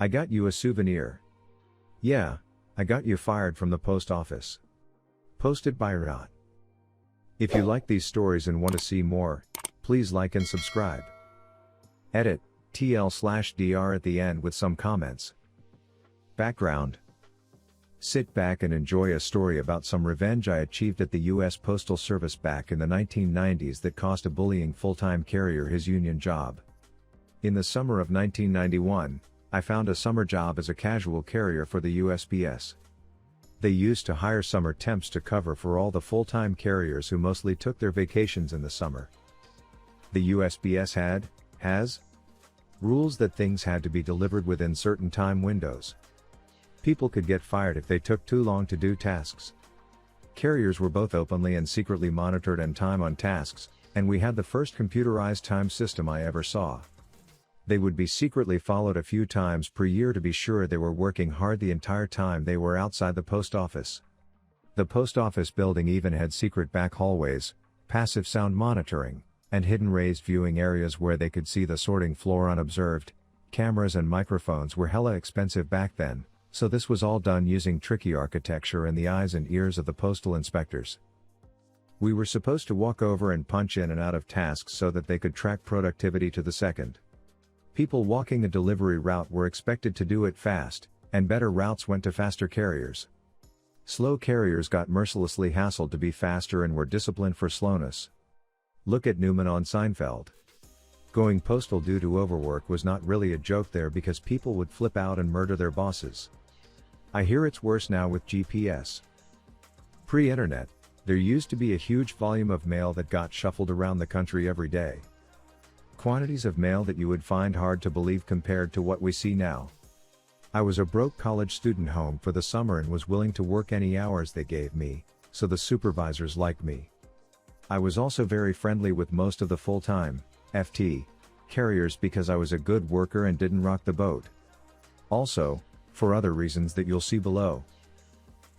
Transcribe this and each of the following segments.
I got you a souvenir. Yeah, I got you fired from the post office. Posted by Rot. If you like these stories and want to see more, please like and subscribe. Edit, TL/DR at the end with some comments. Background. Sit back and enjoy a story about some revenge I achieved at the U.S. Postal Service back in the 1990s that cost a bullying full-time carrier his union job. In the summer of 1991, I found a summer job as a casual carrier for the USPS. They used to hire summer temps to cover for all the full-time carriers who mostly took their vacations in the summer. The USPS has rules that things had to be delivered within certain time windows. People could get fired if they took too long to do tasks. Carriers were both openly and secretly monitored and time on tasks, and we had the first computerized time system I ever saw. They would be secretly followed a few times per year to be sure they were working hard the entire time they were outside the post office. The post office building even had secret back hallways, passive sound monitoring, and hidden raised viewing areas where they could see the sorting floor unobserved. Cameras and microphones were hella expensive back then, so this was all done using tricky architecture and the eyes and ears of the postal inspectors. We were supposed to walk over and punch in and out of tasks so that they could track productivity to the second. People walking a delivery route were expected to do it fast, and better routes went to faster carriers. Slow carriers got mercilessly hassled to be faster and were disciplined for slowness. Look at Newman on Seinfeld. Going postal due to overwork was not really a joke there because people would flip out and murder their bosses. I hear it's worse now with GPS. Pre-internet, there used to be a huge volume of mail that got shuffled around the country every day. Quantities of mail that you would find hard to believe compared to what we see now. I was a broke college student home for the summer and was willing to work any hours they gave me, so the supervisors liked me. I was also very friendly with most of the full-time FT carriers because I was a good worker and didn't rock the boat. Also, for other reasons that you'll see below.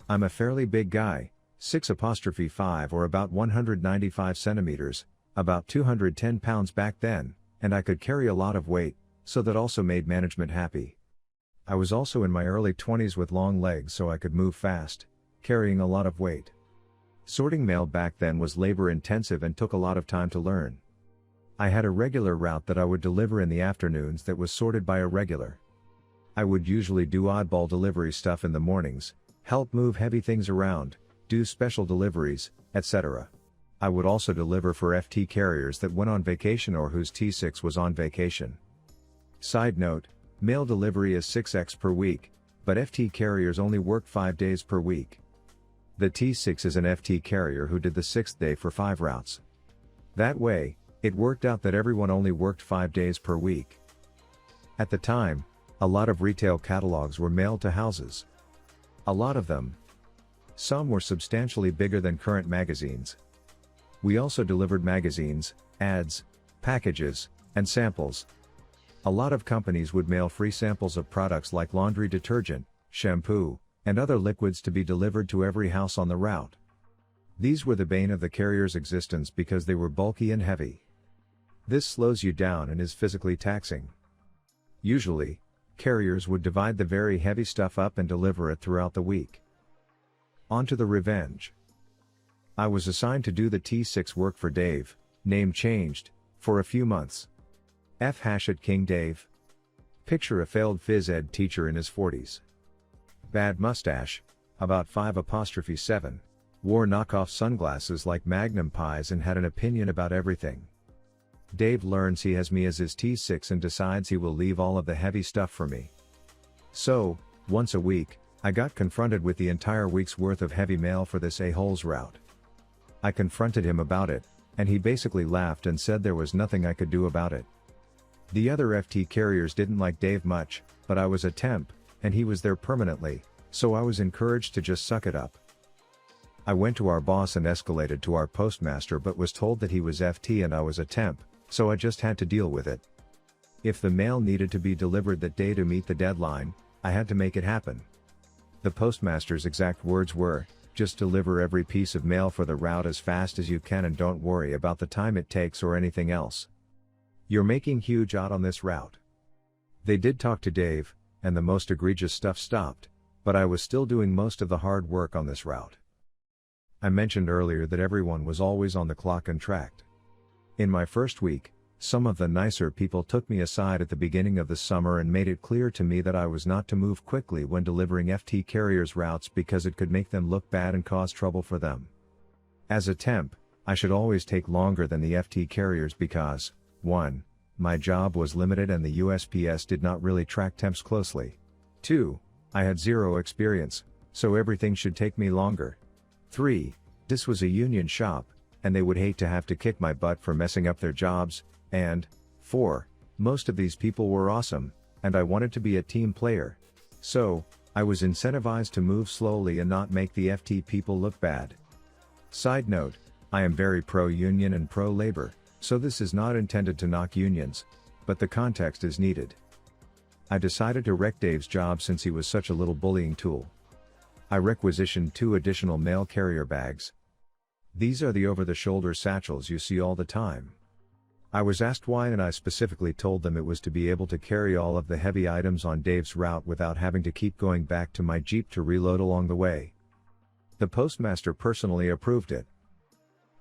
I'm a fairly big guy, 6'5" or about 195 centimeters, about 210 pounds back then, and I could carry a lot of weight, so that also made management happy. I was also in my early 20s with long legs so I could move fast, carrying a lot of weight. Sorting mail back then was labor intensive and took a lot of time to learn. I had a regular route that I would deliver in the afternoons that was sorted by a regular. I would usually do oddball delivery stuff in the mornings, help move heavy things around, do special deliveries, etc. I would also deliver for FT carriers that went on vacation or whose T6 was on vacation. Side note, mail delivery is 6x per week, but FT carriers only work 5 days per week. The T6 is an FT carrier who did the 6th day for 5 routes. That way, it worked out that everyone only worked 5 days per week. At the time, a lot of retail catalogs were mailed to houses. A lot of them. Some were substantially bigger than current magazines. We also delivered magazines, ads, packages, and samples. A lot of companies would mail free samples of products like laundry detergent, shampoo, and other liquids to be delivered to every house on the route. These were the bane of the carrier's existence because they were bulky and heavy. This slows you down and is physically taxing. Usually, carriers would divide the very heavy stuff up and deliver it throughout the week. On to the revenge. I was assigned to do the T6 work for Dave, name changed, for a few months. F# King Dave. Picture a failed phys ed teacher in his 40s. Bad mustache, about 5'7", wore knockoff sunglasses like Magnum pies and had an opinion about everything. Dave learns he has me as his T6 and decides he will leave all of the heavy stuff for me. So, once a week, I got confronted with the entire week's worth of heavy mail for this a-hole's route. I confronted him about it, and he basically laughed and said there was nothing I could do about it. The other FT carriers didn't like Dave much, but I was a temp, and he was there permanently, so I was encouraged to just suck it up. I went to our boss and escalated to our postmaster but was told that he was FT and I was a temp, so I just had to deal with it. If the mail needed to be delivered that day to meet the deadline, I had to make it happen. The postmaster's exact words were, "Just deliver every piece of mail for the route as fast as you can and don't worry about the time it takes or anything else. You're making huge odd on this route." They did talk to Dave, and the most egregious stuff stopped, but I was still doing most of the hard work on this route. I mentioned earlier that everyone was always on the clock and tracked. In my first week, some of the nicer people took me aside at the beginning of the summer and made it clear to me that I was not to move quickly when delivering FT carriers routes because it could make them look bad and cause trouble for them. As a temp, I should always take longer than the FT carriers because, 1. My job was limited and the USPS did not really track temps closely. 2. I had zero experience, so everything should take me longer. 3. This was a union shop, and they would hate to have to kick my butt for messing up their jobs, and 4. Most of these people were awesome, and I wanted to be a team player. So, I was incentivized to move slowly and not make the FT people look bad. Side note, I am very pro-union and pro-labor, so this is not intended to knock unions, but the context is needed. I decided to wreck Dave's job since he was such a little bullying tool. I requisitioned 2 additional mail carrier bags. These are the over-the-shoulder satchels you see all the time. I was asked why and I specifically told them it was to be able to carry all of the heavy items on Dave's route without having to keep going back to my Jeep to reload along the way. The postmaster personally approved it.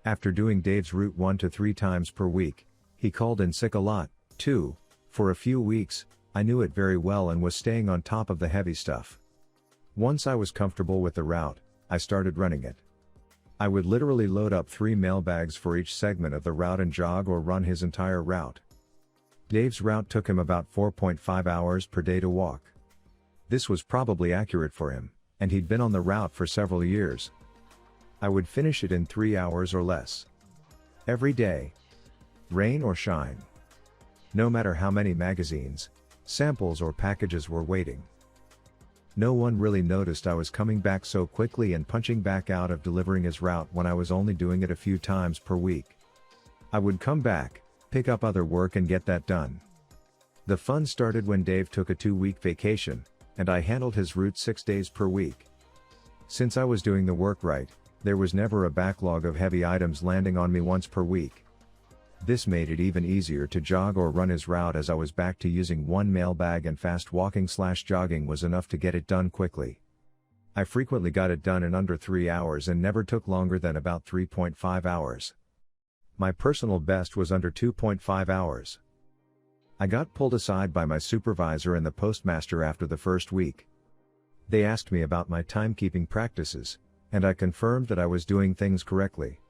After doing Dave's route 1 to 3 times per week, he called in sick a lot, too. For a few weeks, I knew it very well and was staying on top of the heavy stuff. Once I was comfortable with the route, I started running it. I would literally load up 3 mailbags for each segment of the route and jog or run his entire route. Dave's route took him about 4.5 hours per day to walk. This was probably accurate for him, and he'd been on the route for several years. I would finish it in 3 hours or less. Every day. Rain or shine. No matter how many magazines, samples or packages were waiting. No one really noticed I was coming back so quickly and punching back out of delivering his route when I was only doing it a few times per week. I would come back, pick up other work and get that done. The fun started when Dave took a 2-week vacation, and I handled his route 6 days per week. Since I was doing the work right, there was never a backlog of heavy items landing on me once per week. This made it even easier to jog or run his route as I was back to using 1 mailbag and fast walking/jogging was enough to get it done quickly. I frequently got it done in under 3 hours and never took longer than about 3.5 hours. My personal best was under 2.5 hours. I got pulled aside by my supervisor and the postmaster after the first week. They asked me about my timekeeping practices, and I confirmed that I was doing things correctly.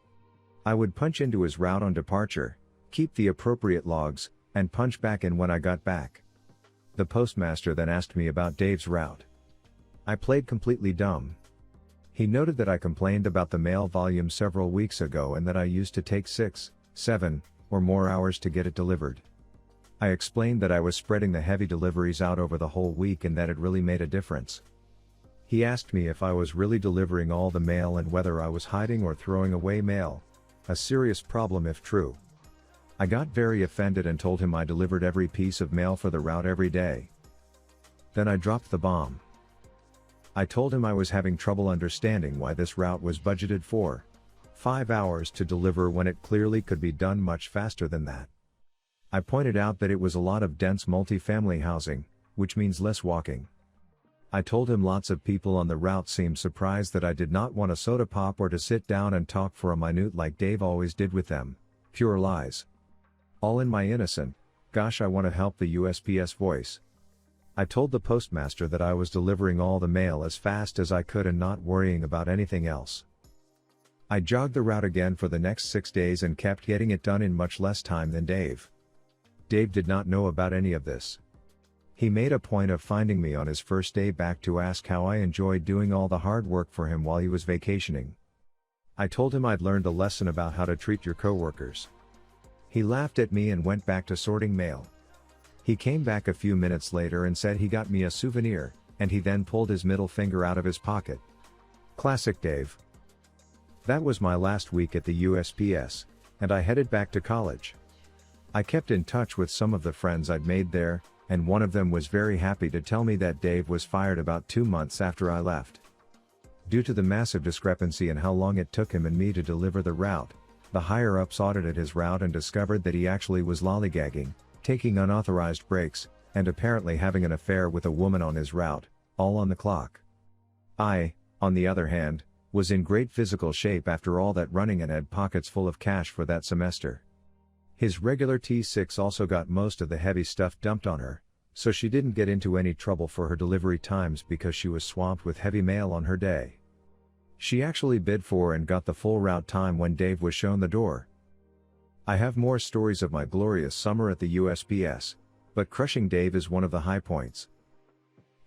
I would punch into his route on departure, keep the appropriate logs, and punch back in when I got back. The postmaster then asked me about Dave's route. I played completely dumb. He noted that I complained about the mail volume several weeks ago and that I used to take 6, 7, or more hours to get it delivered. I explained that I was spreading the heavy deliveries out over the whole week and that it really made a difference. He asked me if I was really delivering all the mail and whether I was hiding or throwing away mail, a serious problem if true. I got very offended and told him I delivered every piece of mail for the route every day. Then I dropped the bomb. I told him I was having trouble understanding why this route was budgeted for 5 hours to deliver when it clearly could be done much faster than that. I pointed out that it was a lot of dense multi-family housing, which means less walking. I told him lots of people on the route seemed surprised that I did not want a soda pop or to sit down and talk for a minute like Dave always did with them. Pure lies. All in my innocent, gosh I want to help the USPS voice. I told the postmaster that I was delivering all the mail as fast as I could and not worrying about anything else. I jogged the route again for the next 6 days and kept getting it done in much less time than Dave. Dave did not know about any of this. He made a point of finding me on his first day back to ask how I enjoyed doing all the hard work for him while he was vacationing. I told him I'd learned a lesson about how to treat your coworkers. He laughed at me and went back to sorting mail. He came back a few minutes later and said he got me a souvenir, and he then pulled his middle finger out of his pocket. Classic Dave. That was my last week at the USPS, and I headed back to college. I kept in touch with some of the friends I'd made there, and one of them was very happy to tell me that Dave was fired about 2 months after I left. Due to the massive discrepancy in how long it took him and me to deliver the route, the higher-ups audited his route and discovered that he actually was lollygagging, taking unauthorized breaks, and apparently having an affair with a woman on his route, all on the clock. I, on the other hand, was in great physical shape after all that running and had pockets full of cash for that semester. His regular T6 also got most of the heavy stuff dumped on her, so she didn't get into any trouble for her delivery times because she was swamped with heavy mail on her day. She actually bid for and got the full route time when Dave was shown the door. I have more stories of my glorious summer at the USPS, but crushing Dave is one of the high points.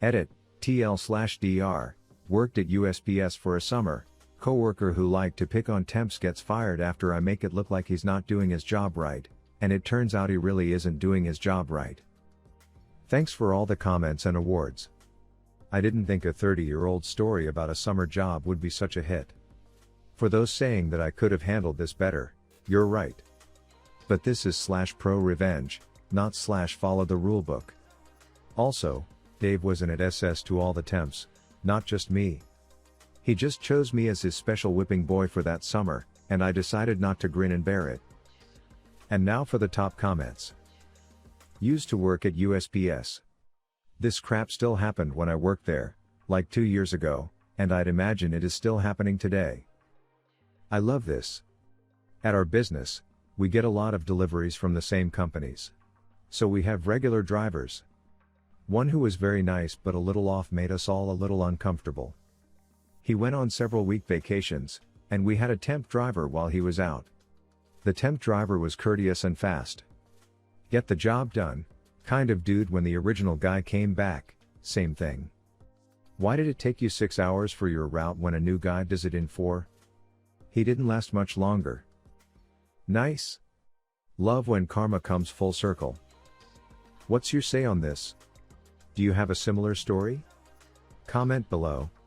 Edit, TL/DR, worked at USPS for a summer, coworker who liked to pick on temps gets fired after I make it look like he's not doing his job right, and it turns out he really isn't doing his job right. Thanks for all the comments and awards. I didn't think a 30-year-old story about a summer job would be such a hit. For those saying that I could have handled this better, you're right. But this is /pro revenge, not /follow the rulebook. Also, Dave was an SS to all the temps, not just me. He just chose me as his special whipping boy for that summer, and I decided not to grin and bear it. And now for the top comments. Used to work at USPS. This crap still happened when I worked there, like 2 years ago, and I'd imagine it is still happening today. I love this. At our business, we get a lot of deliveries from the same companies. So we have regular drivers. One who was very nice but a little off made us all a little uncomfortable. He went on several week vacations, and we had a temp driver while he was out. The temp driver was courteous and fast. Get the job done, kind of dude. When the original guy came back, same thing. Why did it take you 6 hours for your route when a new guy does it in 4? He didn't last much longer. Nice. Love when karma comes full circle. What's your say on this? Do you have a similar story? Comment below,